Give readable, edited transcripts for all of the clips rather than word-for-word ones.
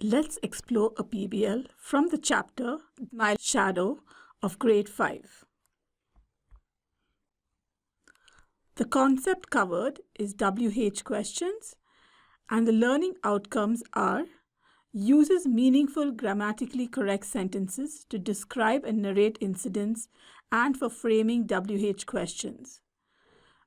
Let's explore a PBL from the chapter My Shadow of Grade 5. The concept covered is WH questions, and the learning outcomes are: uses meaningful grammatically correct sentences to describe and narrate incidents and for framing WH questions.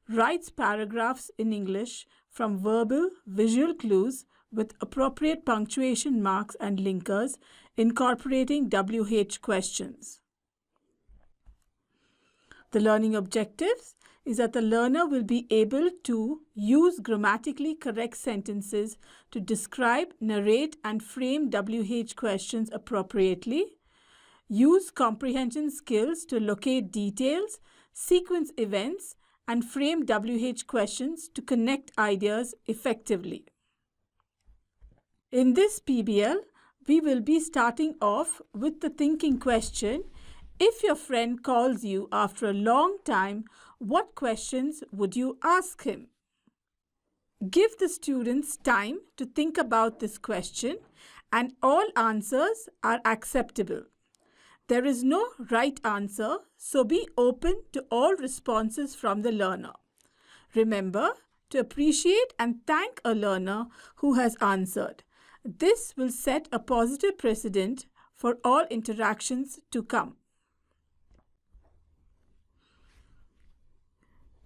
Writes paragraphs in English from verbal, visual clues with appropriate punctuation marks and linkers incorporating WH questions. The learning objectives is that the learner will be able to use grammatically correct sentences to describe, narrate, and frame WH questions appropriately, use comprehension skills to locate details, sequence events, and frame WH questions to connect ideas effectively. In this PBL, we will be starting off with the thinking question: if your friend calls you after a long time, what questions would you ask him? Give the students time to think about this question, and all answers are acceptable. There is no right answer, so be open to all responses from the learner. Remember to appreciate and thank a learner who has answered. This will set a positive precedent for all interactions to come.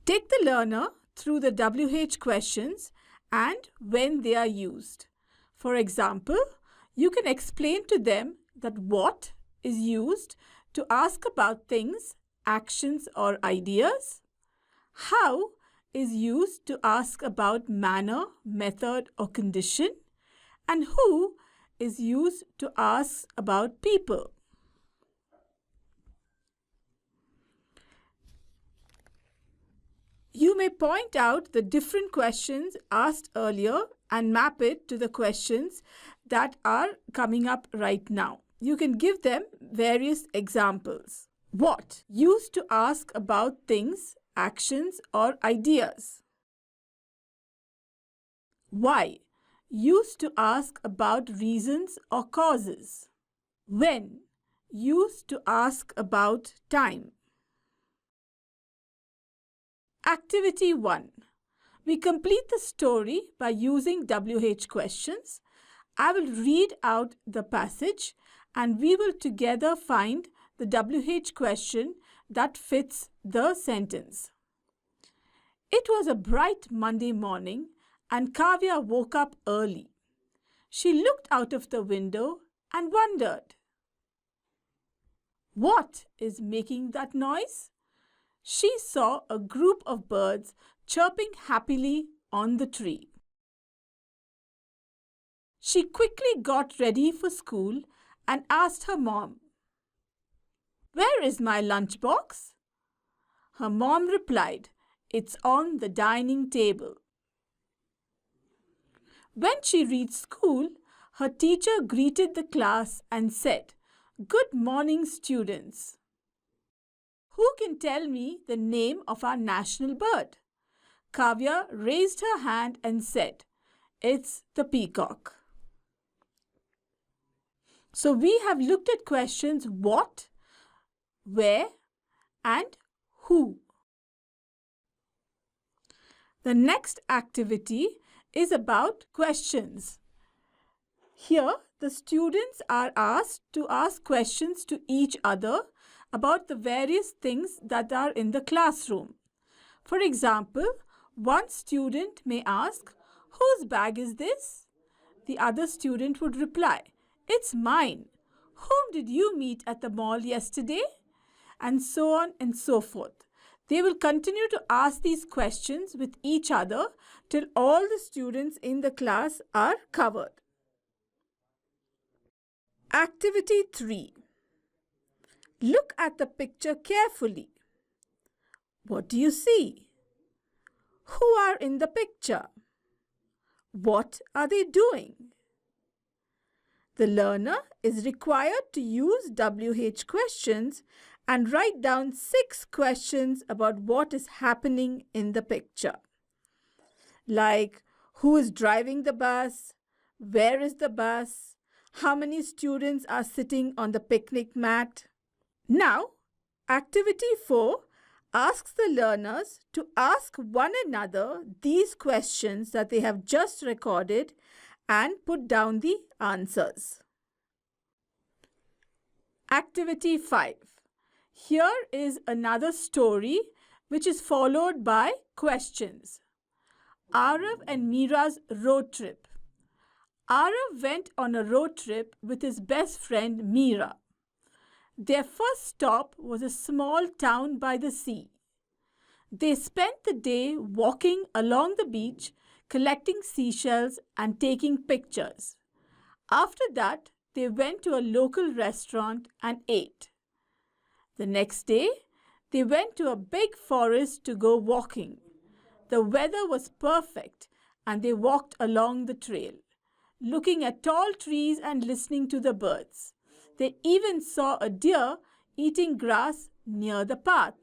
Take the learner through the WH questions and when they are used. For example, you can explain to them that what is used to ask about things, actions, or ideas. How is used to ask about manner, method, or condition. And who is used to ask about people. You may point out the different questions asked earlier and map it to the questions that are coming up right now. You can give them various examples. What? Used to ask about things, actions, or ideas. Why? Used to ask about reasons or causes. When? Used to ask about time. Activity 1. We complete the story by using WH questions. I will read out the passage and we will together find the WH question that fits the sentence. It was a bright Monday morning and Kavya woke up early. She looked out of the window and wondered, what is making that noise? She saw a group of birds chirping happily on the tree. She quickly got ready for school and asked her mom, "Where is my lunchbox?" Her mom replied, "It's on the dining table." When she reached school, her teacher greeted the class and said, "Good morning, students. Who can tell me the name of our national bird?" Kavya raised her hand and said, "It's the peacock." So we have looked at questions what, where, and who. The next activity is about questions. Here, the students are asked to ask questions to each other about the various things that are in the classroom. For example, one student may ask, "Whose bag is this?" The other student would reply, "It's mine. Whom did you meet at the mall yesterday?" And so on and so forth. They will continue to ask these questions with each other till all the students in the class are covered. Activity 3. Look at the picture carefully. What do you see? Who are in the picture? What are they doing? The learner is required to use WH questions and write down 6 questions about what is happening in the picture. Like, who is driving the bus? Where is the bus? How many students are sitting on the picnic mat? Now, activity 4 asks the learners to ask one another these questions that they have just recorded and put down the answers. Activity 5. Here is another story which is followed by questions. Arav and Mira's road trip. Arav went on a road trip with his best friend Mira. Their first stop was a small town by the sea. They spent the day walking along the beach, collecting seashells and taking pictures. After that, they went to a local restaurant and ate. The next day, they went to a big forest to go walking. The weather was perfect and they walked along the trail, looking at tall trees and listening to the birds. They even saw a deer eating grass near the path.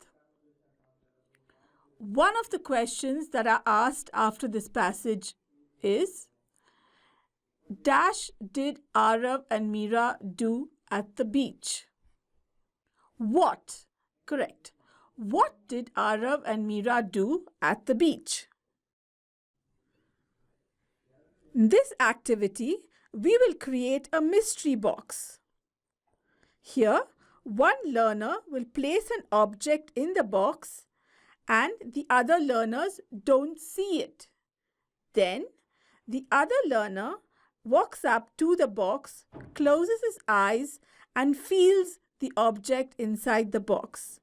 One of the questions that are asked after this passage is, dash did Arav and Mira do at the beach? What? Correct. What did Arav and Mira do at the beach? In this activity, we will create a mystery box. Here, one learner will place an object in the box and the other learners don't see it. Then, the other learner walks up to the box, closes his eyes and feels the object inside the box.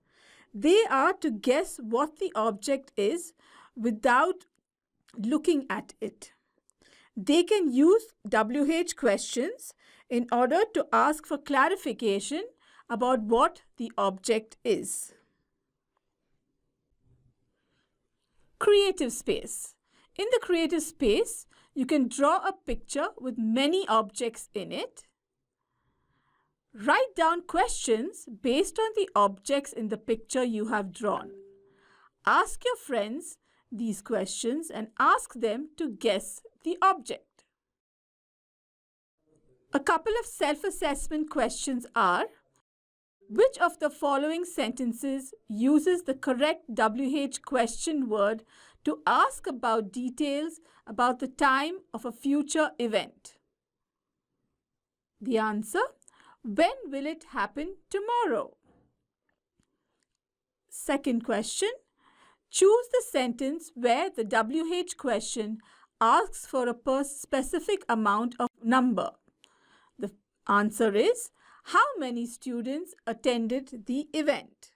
They are to guess what the object is without looking at it. They can use WH questions in order to ask for clarification about what the object is. Creative space. In the creative space, you can draw a picture with many objects in it. Write down questions based on the objects in the picture you have drawn. Ask your friends these questions and ask them to guess the object. A couple of self-assessment questions are: which of the following sentences uses the correct WH question word to ask about details about the time of a future event? The answer: when will it happen tomorrow? Second question: choose the sentence where the WH question asks for a specific amount of number. The answer is: how many students attended the event?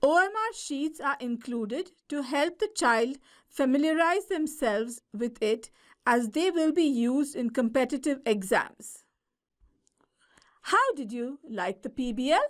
OMR sheets are included to help the child familiarize themselves with it as they will be used in competitive exams. How did you like the PBL?